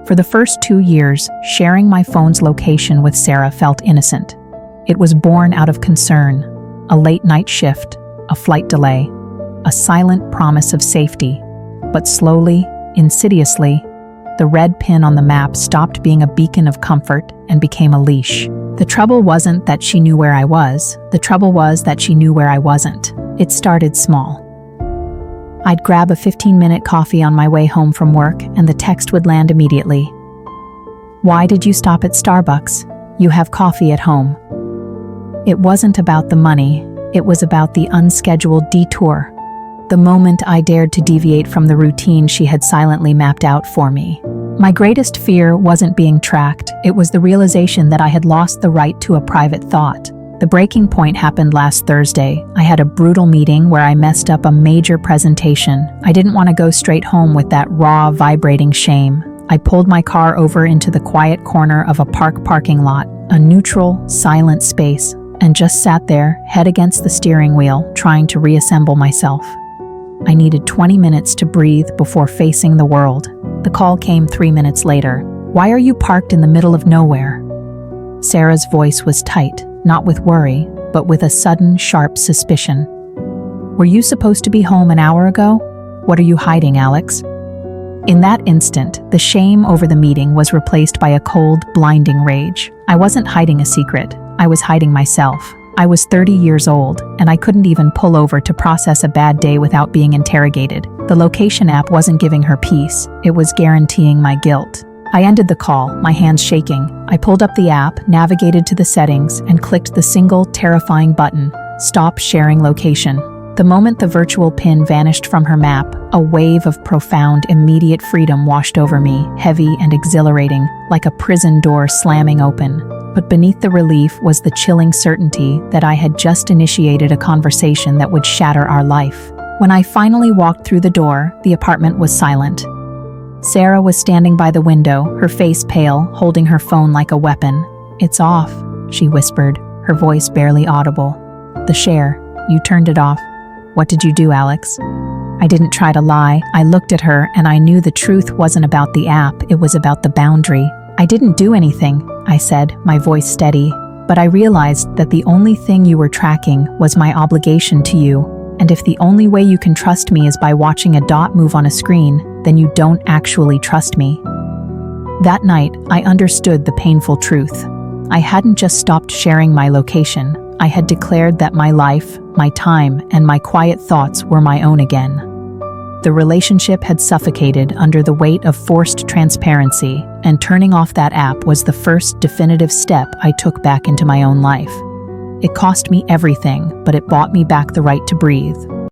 For the first 2 years, sharing my phone's location with Sarah felt innocent. It was born out of concern, a late-night shift, a flight delay, a silent promise of safety. But slowly, insidiously, the red pin on the map stopped being a beacon of comfort and became a leash. The trouble wasn't that she knew where I was. The trouble was that she knew where I wasn't. It started small. I'd grab a 15-minute coffee on my way home from work, and the text would land immediately. "Why did you stop at Starbucks? You have coffee at home." It wasn't about the money. It was about the unscheduled detour. The moment I dared to deviate from the routine she had silently mapped out for me. My greatest fear wasn't being tracked. It was the realization that I had lost the right to a private thought. The breaking point happened last Thursday. I had a brutal meeting where I messed up a major presentation. I didn't want to go straight home with that raw, vibrating shame. I pulled my car over into the quiet corner of a parking lot, a neutral, silent space, and just sat there, head against the steering wheel, trying to reassemble myself. I needed 20 minutes to breathe before facing the world. The call came 3 minutes later. "Why are you parked in the middle of nowhere?" Sarah's voice was tight, not with worry, but with a sudden, sharp suspicion. "Were you supposed to be home an hour ago? What are you hiding, Alex?" In that instant, the shame over the meeting was replaced by a cold, blinding rage. I wasn't hiding a secret. I was hiding myself. I was 30 years old, and I couldn't even pull over to process a bad day without being interrogated. The location app wasn't giving her peace. It was guaranteeing my guilt. I ended the call, my hands shaking. I pulled up the app, navigated to the settings, and clicked the single, terrifying button, Stop Sharing Location. The moment the virtual pin vanished from her map, a wave of profound, immediate freedom washed over me, heavy and exhilarating, like a prison door slamming open. But beneath the relief was the chilling certainty that I had just initiated a conversation that would shatter our life. When I finally walked through the door, the apartment was silent. Sarah was standing by the window, her face pale, holding her phone like a weapon. "It's off," she whispered, her voice barely audible. "The share. You turned it off. What did you do, Alex?" I didn't try to lie. I looked at her, and I knew the truth wasn't about the app, it was about the boundary. "I didn't do anything," I said, my voice steady. "But I realized that the only thing you were tracking was my obligation to you. And if the only way you can trust me is by watching a dot move on a screen, then you don't actually trust me." That night, I understood the painful truth. I hadn't just stopped sharing my location. I had declared that my life, my time, and my quiet thoughts were my own again. The relationship had suffocated under the weight of forced transparency, and turning off that app was the first definitive step I took back into my own life. It cost me everything, but it bought me back the right to breathe.